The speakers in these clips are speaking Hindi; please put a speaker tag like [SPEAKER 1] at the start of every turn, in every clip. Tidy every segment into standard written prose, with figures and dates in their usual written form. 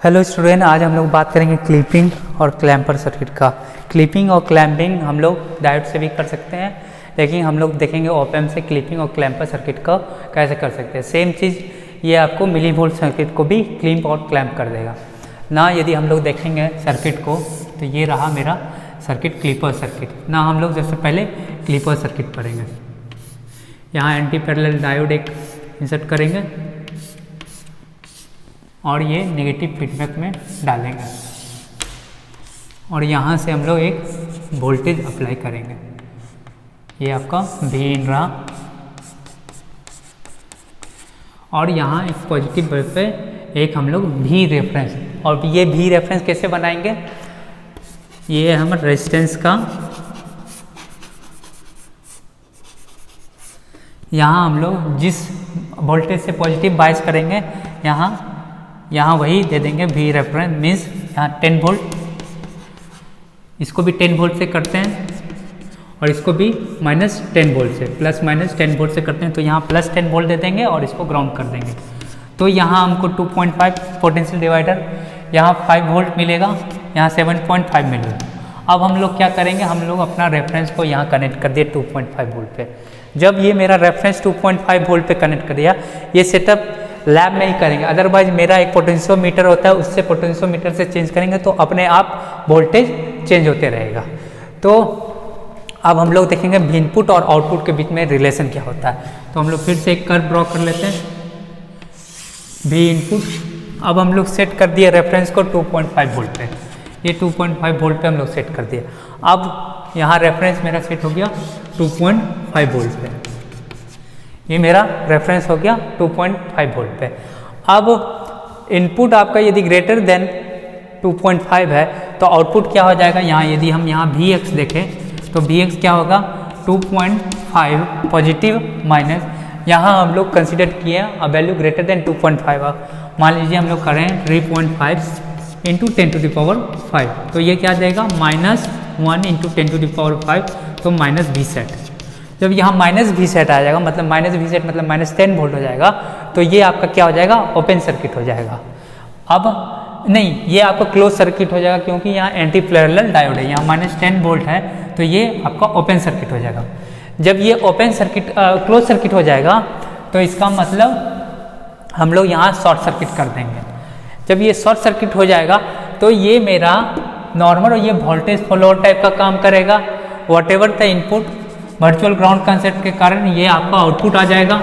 [SPEAKER 1] हेलो स्टूडेंट, आज हम लोग बात करेंगे क्लिपिंग और क्लैम्पर सर्किट का। क्लिपिंग और क्लैम्पिंग हम लोग डायोड से भी कर सकते हैं, लेकिन हम लोग देखेंगे ऑप एम्प से क्लिपिंग और क्लैम्पर सर्किट का कैसे कर सकते हैं। सेम चीज़ ये आपको मिली वोल्ट सर्किट को भी क्लिप और क्लैम्प कर देगा ना। यदि हम लोग देखेंगे सर्किट को तो ये रहा मेरा सर्किट क्लिपर सर्किट ना। हम लोग सबसे पहले क्लिपर सर्किट पढ़ेंगे। यहाँ एंटी पैरेलल डायोड एक इंसर्ट करेंगे और ये नेगेटिव फीडबैक में डालेंगे और यहाँ से हम लोग एक वोल्टेज अप्लाई करेंगे। ये आपका V इन रहा और यहाँ एक पॉजिटिव बल्ब पे एक हम लोग V रेफरेंस। और ये V रेफरेंस कैसे बनाएंगे? ये हम रेजिस्टेंस का यहाँ हम लोग जिस वोल्टेज से पॉजिटिव बायस करेंगे यहाँ वही दे देंगे V रेफरेंस। मीन्स यहाँ 10 वोल्ट, इसको भी 10 वोल्ट से करते हैं और इसको भी -10 वोल्ट से +-10 वोल्ट से करते हैं। तो यहाँ +10 वोल्ट दे देंगे और इसको ग्राउंड कर देंगे। तो यहाँ हमको 2.5 पोटेंशियल डिवाइडर, यहाँ 5 वोल्ट मिलेगा, यहाँ 7.5 मिलेगा। अब हम लोग क्या करेंगे, हम लोग अपना रेफरेंस को यहाँ कनेक्ट कर दिए 2.5 वोल्ट पे। जब ये मेरा रेफरेंस 2.5 वोल्ट पे कनेक्ट कर दिया, ये सेटअप लैब में ही करेंगे। अदरवाइज मेरा एक पोटेंशियोमीटर होता है, उससे पोटेंशियोमीटर से चेंज करेंगे तो अपने आप वोल्टेज चेंज होते रहेगा। तो अब हम लोग देखेंगे इनपुट और आउटपुट के बीच में रिलेशन क्या होता है। तो हम लोग फिर से एक कर्व ड्रॉ कर लेते हैं। V इनपुट अब हम लोग सेट कर दिए रेफरेंस को 2.5 वोल्ट पे। ये 2.5 वोल्ट पे हम लोग सेट कर दिए। अब यहाँ रेफरेंस मेरा सेट हो गया 2.5 वोल्ट पे। ये मेरा रेफरेंस हो गया 2.5 वोल्ट पे। अब इनपुट आपका यदि ग्रेटर देन 2.5 है तो आउटपुट क्या हो जाएगा? यहाँ यदि हम यहाँ Vx देखें तो Vx क्या होगा? 2.5 पॉजिटिव माइनस, यहाँ हम लोग कंसिडर किए अ वैल्यू ग्रेटर देन 2.5। मान लीजिए हम लोग करें 3.5 इंटू 10⁵ तो ये क्या देगा? -1 इंटू 10⁵, तो -V सेट। जब यहाँ -V सेट आ जाएगा, मतलब -V सेट मतलब -10 वोल्ट हो जाएगा, तो ये आपका क्या हो जाएगा? ओपन सर्किट हो जाएगा। अब नहीं, ये आपका क्लोज सर्किट हो जाएगा क्योंकि यहाँ एंटी पैरेलल डायोड है। यहाँ -10 वोल्ट है तो ये आपका ओपन सर्किट हो जाएगा। जब ये ओपन सर्किट क्लोज सर्किट हो जाएगा तो इसका मतलब हम लोग यहाँ शॉर्ट सर्किट कर देंगे। जब ये शॉर्ट सर्किट हो जाएगा तो ये मेरा नॉर्मल और ये वोल्टेज फॉलोअर टाइप का काम करेगा। Whatever the input virtual ground concept के कारण ये आपका आउटपुट आ जाएगा।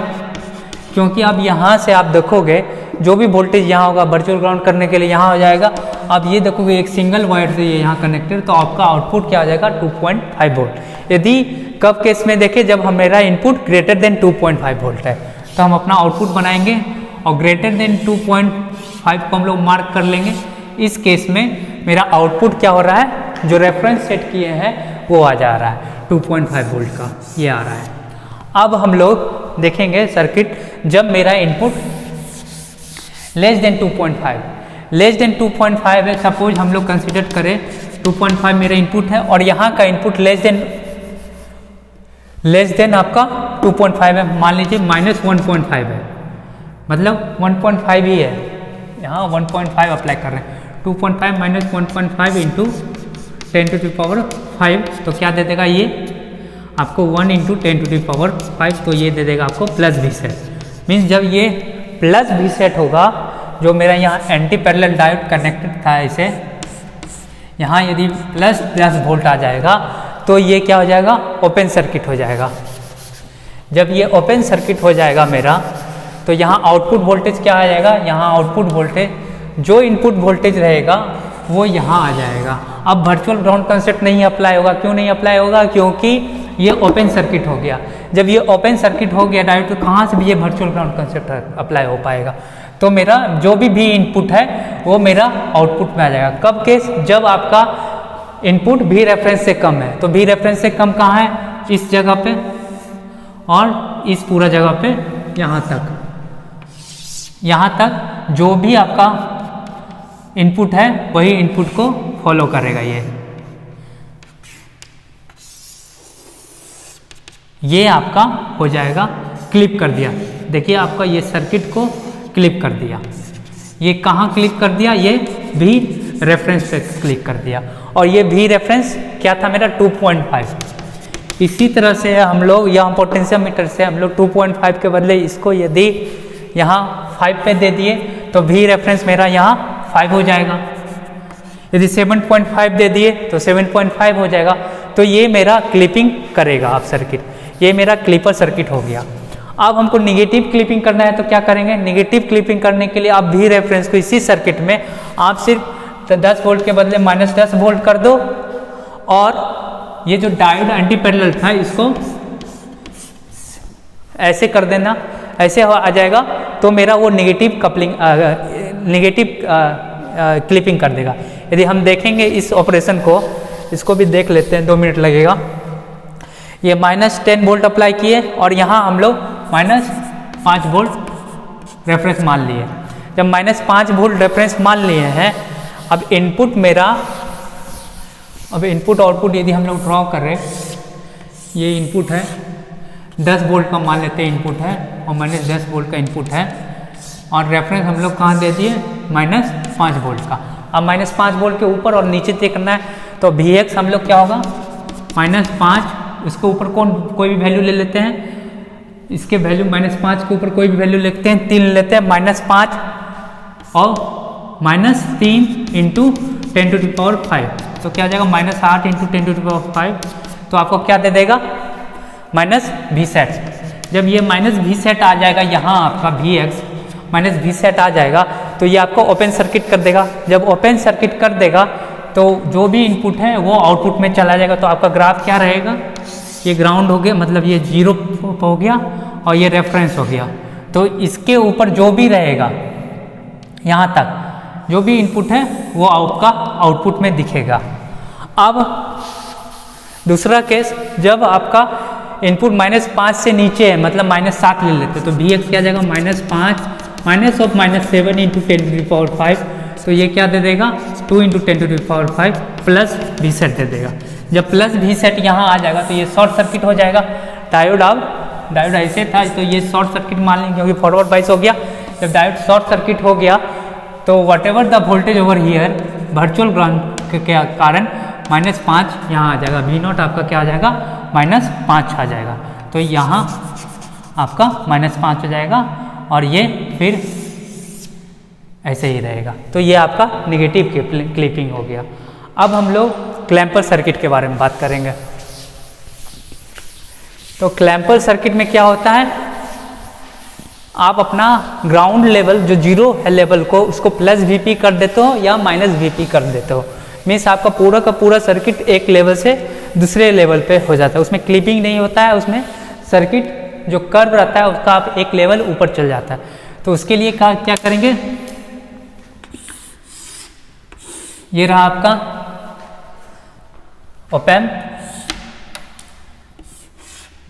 [SPEAKER 1] क्योंकि अब यहाँ से आप देखोगे जो भी वोल्टेज यहाँ होगा वर्चुअल ग्राउंड करने के लिए यहाँ हो जाएगा। अब ये देखोगे एक सिंगल वायर से ये यहाँ कनेक्टेड, तो आपका आउटपुट क्या हो जाएगा? 2.5 वोल्ट। यदि कब केस में देखें, जब मेरा इनपुट ग्रेटर देन 2.5 वोल्ट है तो हम अपना आउटपुट बनाएंगे और ग्रेटर देन 2.5 को हम लोग मार्क कर लेंगे। इस केस में मेरा आउटपुट क्या हो रहा है? जो रेफरेंस सेट किए हैं वो आ जा रहा है 2.5 वोल्ट का, ये आ रहा है। अब हम लोग देखेंगे सर्किट जब मेरा इनपुट लेस देन 2.5 है। सपोज हम लोग कंसिडर करें 2.5 मेरा इनपुट है और यहाँ का इनपुट लेस देन आपका 2.5 है। मान लीजिए -1.5 है, मतलब 1.5 ही है। यहाँ 1.5 अप्लाई कर रहे हैं। 2.5 - 1.5 इंटू 10⁵, तो क्या दे देगा ये आपको? 1 इंटू 10⁵, तो ये दे देगा आपको +V सेट। मीन्स जब ये +V सेट होगा, जो मेरा यहाँ एंटी पैरेलल डायोड कनेक्टेड था इसे, यहाँ यदि +10 वोल्ट आ जाएगा तो ये क्या हो जाएगा? ओपन सर्किट हो जाएगा। जब ये ओपन सर्किट हो जाएगा मेरा, तो यहाँ आउटपुट वोल्टेज क्या आ जाएगा? यहाँ आउटपुट वोल्टेज जो इनपुट वोल्टेज रहेगा वो यहाँ आ जाएगा। अब वर्चुअल ग्राउंड कंसेप्ट नहीं अप्लाई होगा। क्यों नहीं अप्लाई होगा? क्योंकि ये ओपन सर्किट हो गया। जब ये ओपन सर्किट हो गया डायोड, तो कहाँ से भी ये वर्चुअल ग्राउंड कंसेप्ट अप्लाई हो पाएगा? तो मेरा जो भी इनपुट है वो मेरा आउटपुट में आ जाएगा। कब केस? जब आपका इनपुट V रेफरेंस से कम है। तो V रेफरेंस से कम कहाँ है? इस जगह पे और इस पूरा जगह पे, यहाँ तक जो भी आपका इनपुट है वही इनपुट को फॉलो करेगा। ये आपका हो जाएगा, क्लिप कर दिया। देखिए आपका ये सर्किट को क्लिप कर दिया। ये कहाँ क्लिक कर दिया, ये भी रेफरेंस पे क्लिक कर दिया, और ये भी रेफरेंस क्या था मेरा 2.5। इसी तरह से हम लोग यहाँ पोटेंशियोमीटर से हम लोग 2.5 के बदले इसको यदि यहाँ 5 पे दे दिए तो भी रेफरेंस मेरा यहाँ 5 हो जाएगा। यदि 7.5 दे दिए तो 7.5 हो जाएगा। तो ये मेरा क्लिपिंग करेगा आप सर्किट, ये मेरा क्लिपर सर्किट हो गया। अब हमको निगेटिव क्लिपिंग करना है तो क्या करेंगे, निगेटिव क्लिपिंग करने के लिए आप भी रेफरेंस को इसी सर्किट में आप सिर्फ 10 वोल्ट के बदले -10 वोल्ट कर दो, और ये जो डायोड एंटी पैरेलल था इसको ऐसे कर देना, ऐसे आ जाएगा तो मेरा वो निगेटिव कपलिंग निगेटिव क्लिपिंग कर देगा। यदि हम देखेंगे इस ऑपरेशन को, इसको भी देख लेते हैं, 2 मिनट लगेगा। ये -10 वोल्ट अप्लाई किए और यहाँ हम लोग -5 वोल्ट रेफरेंस मान लिए। जब -5 वोल्ट रेफरेंस मान लिए हैं, अब इनपुट मेरा, अब इनपुट आउटपुट यदि हम लोग ड्रॉ कर रहे, ये इनपुट है 10 वोल्ट का मान लेते हैं इनपुट है, और -10 वोल्ट का इनपुट है, और रेफरेंस हम लोग कहाँ दे दिए, -5 वोल्ट का। अब -5 वोल्ट के ऊपर और नीचे चेक करना है तो Vx हम लोग क्या होगा, -5, इसके ऊपर कोई भी वैल्यू ले लेते हैं, इसके वैल्यू -5 के ऊपर कोई भी वैल्यू लेते हैं, 3 लेते हैं, -5 और -3 इंटू 10⁵, तो क्या आ जाएगा -8 इंटू 10⁵, तो आपको क्या दे देगा, -Vset। जब ये -Vset आ जाएगा यहाँ आपका Vx -Vset आ जाएगा तो ये आपको ओपन सर्किट कर देगा। जब ओपन सर्किट कर देगा तो जो भी इनपुट है वो आउटपुट में चला जाएगा। तो आपका ग्राफ क्या रहेगा, ये ग्राउंड हो गया, मतलब ये 0 हो गया, और ये रेफरेंस हो गया। तो इसके ऊपर जो भी रहेगा यहाँ तक जो भी इनपुट है वो आपका आउटपुट में दिखेगा। अब दूसरा केस, जब आपका इनपुट -5 से नीचे है, मतलब -7 ले लेते तो Vx क्या जाएगा, -5 of -7 इंटू 10⁵, तो ये क्या दे देगा, 2 इंटू 10⁵ प्लस Vset दे देगा। जब प्लस Vset यहाँ आ जाएगा तो ये शॉर्ट सर्किट हो जाएगा। डायोड ऐसे था तो ये शॉर्ट सर्किट मान लेंगे क्योंकि फॉरवर्ड बाइस हो गया। जब डायोड शॉर्ट सर्किट हो गया तो what ever the voltage over here virtual ground के कारण -5 यहाँ आ जाएगा, V0 आपका क्या आ जाएगा, -5 आ जाएगा। तो यहाँ आपका -5 हो जाएगा और ये फिर ऐसे ही रहेगा। तो ये आपका निगेटिव क्लिपिंग हो गया। अब हम लोग क्लैंपर सर्किट के बारे में बात करेंगे। तो क्लैंपर सर्किट में क्या होता है, आप अपना ग्राउंड लेवल जो 0 है लेवल को उसको +Vp कर देते हो या -Vp कर देते हो। मीन्स आपका पूरा का पूरा सर्किट एक लेवल से दूसरे लेवल पे हो जाता है, उसमें क्लिपिंग नहीं होता है, उसमें सर्किट जो कर्व रहता है उसका आप एक लेवल ऊपर चल जाता है। तो उसके लिए क्या करेंगे, ये रहा आपका ओपैम्प,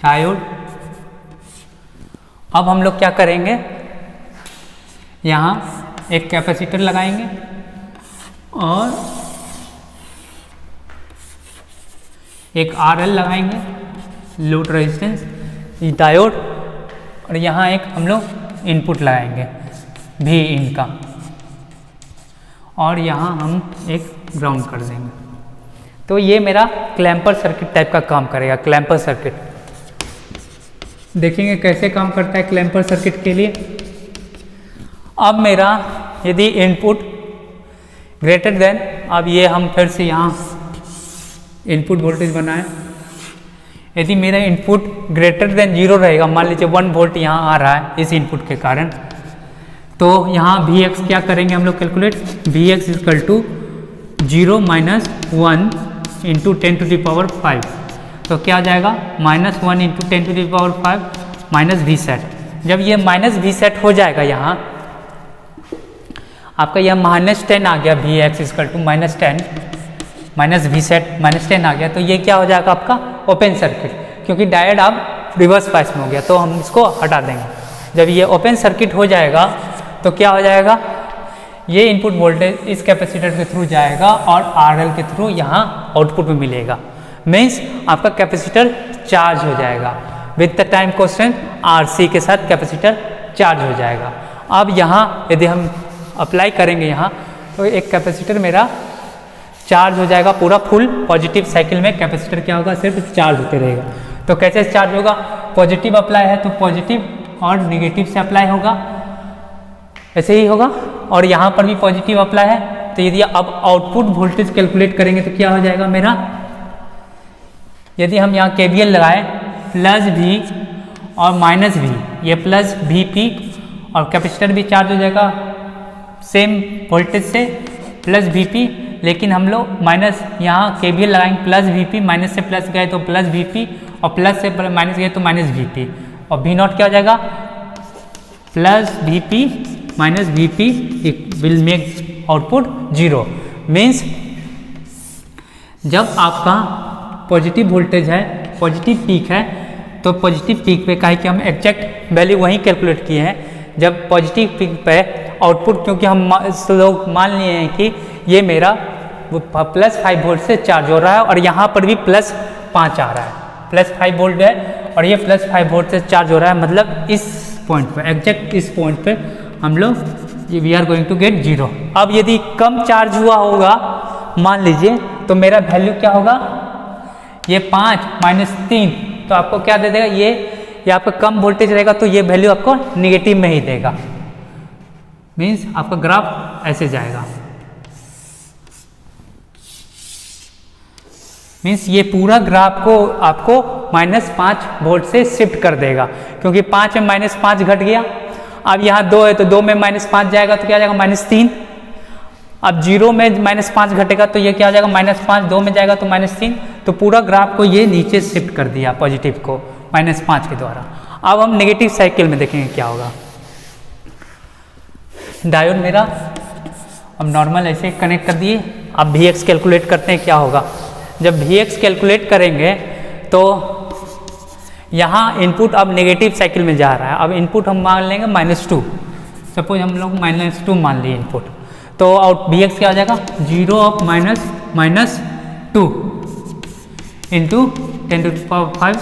[SPEAKER 1] डायोड। अब हम लोग क्या करेंगे, यहाँ एक कैपेसिटर लगाएंगे और एक RL लगाएंगे, लोड रेजिस्टेंस, डायोड, और यहाँ एक हम लोग इनपुट लगाएंगे भी इनका, और यहाँ हम एक ग्राउंड कर देंगे। तो ये मेरा क्लैंपर सर्किट टाइप का काम करेगा। क्लैंपर सर्किट देखेंगे कैसे काम करता है क्लैंपर सर्किट के लिए। अब मेरा यदि इनपुट ग्रेटर देन, अब ये हम फिर से यहाँ इनपुट वोल्टेज बनाएं, यदि मेरा इनपुट ग्रेटर देन 0 रहेगा, मान लीजिए 1 वोल्ट यहाँ आ रहा है इस इनपुट के कारण, तो यहाँ Vx क्या करेंगे हम लोग calculate, Vx equal to 0 - 1 into 10⁵, तो क्या आ जाएगा, -1 इंटू 10⁵ Vset। जब ये -Vset हो जाएगा, यहाँ आपका यह -10 आ गया, Vx इक्वल टू -10 Vset -10 आ गया, तो ये क्या हो जाएगा आपका ओपन सर्किट, क्योंकि डायोड अब रिवर्स बायस में हो गया, तो हम इसको हटा देंगे। जब ये ओपन सर्किट हो जाएगा तो क्या हो जाएगा, ये इनपुट वोल्टेज इस कैपेसिटर के थ्रू जाएगा और RL के थ्रू यहाँ आउटपुट में मिलेगा। मीन्स आपका कैपेसिटर चार्ज हो जाएगा with the time constant RC के साथ कैपेसिटर चार्ज हो जाएगा। अब यहाँ यदि हम अप्लाई करेंगे यहाँ तो एक कैपेसिटर मेरा चार्ज हो जाएगा पूरा फुल। पॉजिटिव साइकिल में कैपेसिटर क्या होगा, सिर्फ चार्ज होते रहेगा। तो कैसे चार्ज होगा, पॉजिटिव अप्लाई है तो पॉजिटिव और निगेटिव से अप्लाई होगा, ऐसे ही होगा। और यहाँ पर भी पॉजिटिव अप्लाई है तो यदि अब आउटपुट वोल्टेज कैलकुलेट करेंगे तो क्या हो जाएगा मेरा, यदि हम यहाँ KVL लगाए प्लस V और माइनस V, ये प्लस VP और कैपेसिटर भी चार्ज हो जाएगा सेम वोल्टेज से प्लस VP, लेकिन हम लोग माइनस यहाँ KVL लगाएंगे प्लस VP, माइनस से प्लस गए तो प्लस VP और प्लस से माइनस गए तो माइनस VP और V नॉट क्या हो जाएगा plus VP minus VP will make output 0। Means जब आपका पॉजिटिव वोल्टेज है, पॉजिटिव पीक है, तो पॉजिटिव पीक पे काहे कि हम एग्जैक्ट वैल्यू वहीं कैलकुलेट किए हैं। जब पॉजिटिव पीक पे आउटपुट, क्योंकि हम लोग मान लिए हैं कि ये मेरा प्लस 5 वोल्ट से चार्ज हो रहा है और यहाँ पर भी प्लस 5 आ रहा है, प्लस 5 वोल्ट है और ये प्लस 5 वोल्ट से चार्ज हो रहा है, मतलब इस पॉइंट पे, एग्जैक्ट इस पॉइंट पे हम लोग we are going to get 0। अब यदि कम चार्ज हुआ होगा मान लीजिए तो मेरा वैल्यू क्या होगा, ये 5 माइनस 3 तो आपको क्या दे देगा, ये आपका कम वोल्टेज रहेगा तो ये वैल्यू आपको निगेटिव में ही देगा। मीन्स आपका ग्राफ ऐसे जाएगा, मीन्स ये पूरा ग्राफ को आपको -5 वोल्ट से शिफ्ट कर देगा, क्योंकि 5 में -5 घट गया। अब यहाँ 2 है तो 2 में -5 जाएगा तो क्या जाएगा -3। अब 0 में -5 घटेगा तो ये क्या हो जाएगा -5, 2 में जाएगा तो -3। तो पूरा ग्राफ को ये नीचे शिफ्ट कर दिया पॉजिटिव को -5 के द्वारा। अब हम नेगेटिव साइकिल में देखेंगे क्या होगा। डायोड मेरा हम नॉर्मल ऐसे कनेक्ट कर दिए। अब Vx कैलकुलेट करते हैं क्या होगा। जब Vx कैलकुलेट करेंगे तो यहाँ इनपुट अब नेगेटिव साइकिल में जा रहा है। अब इनपुट हम मान लेंगे -2, सपोज हम लोग -2 मान लिए इनपुट, तो आउट Vx क्या हो जाएगा 0 ऑफ -2 इंटू 10⁵,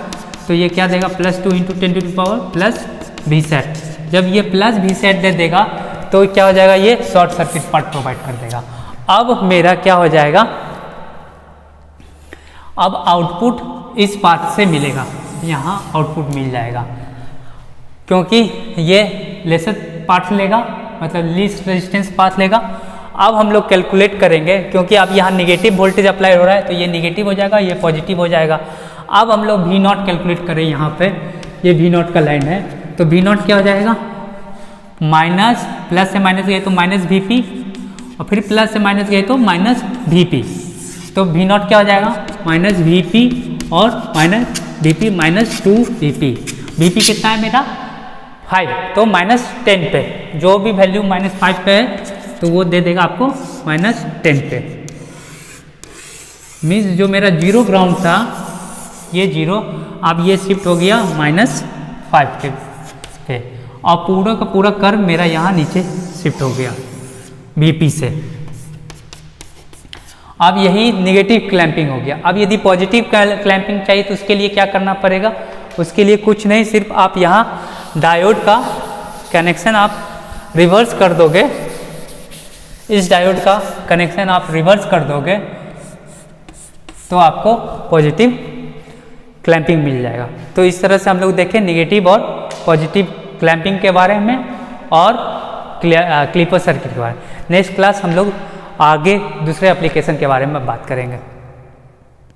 [SPEAKER 1] तो ये क्या देगा +2 इंटू 10⁻+ Vset। जब ये प्लस Vset दे देगा तो क्या हो जाएगा, ये शॉर्ट सर्किट पार्ट प्रोवाइड कर देगा। अब मेरा क्या हो जाएगा, अब आउटपुट इस पाथ से मिलेगा, यहाँ आउटपुट मिल जाएगा, क्योंकि ये लेसर पाथ लेगा, मतलब लीस्ट रेजिस्टेंस पाथ लेगा। अब हम लोग कैलकुलेट करेंगे, क्योंकि अब यहाँ निगेटिव वोल्टेज अप्लाई हो रहा है तो ये निगेटिव हो जाएगा, ये पॉजिटिव हो जाएगा। अब हम लोग V नॉट कैलकुलेट करें, यहाँ पे ये V नॉट का लाइन है तो V नॉट क्या हो जाएगा, माइनस प्लस से माइनस गए तो -Vp और फिर प्लस से माइनस गए तो -Vp, तो V नॉट क्या हो जाएगा -Vp और -Vp -2Vp। Vp कितना है मेरा 5, तो -10 पे जो भी वैल्यू -5 पे है तो वो दे देगा आपको -10 पे। मीन्स जो मेरा 0 ग्राउंड था ये 0, अब ये शिफ्ट हो गया -5 के पे और पूरा का पूरा कर्व मेरा यहाँ नीचे शिफ्ट हो गया Vp से। अब यही नेगेटिव क्लैंपिंग हो गया। अब यदि पॉजिटिव क्लैंपिंग चाहिए तो उसके लिए क्या करना पड़ेगा, उसके लिए कुछ नहीं, सिर्फ आप यहाँ डायोड का कनेक्शन आप रिवर्स कर दोगे, इस डायोड का कनेक्शन आप रिवर्स कर दोगे तो आपको पॉजिटिव क्लैंपिंग मिल जाएगा। तो इस तरह से हम लोग देखें नेगेटिव और पॉजिटिव क्लैंपिंग के बारे में और क्लीपर सर्किट के बारे में। नेक्स्ट क्लास हम लोग आगे दूसरे एप्लीकेशन के बारे में बात करेंगे।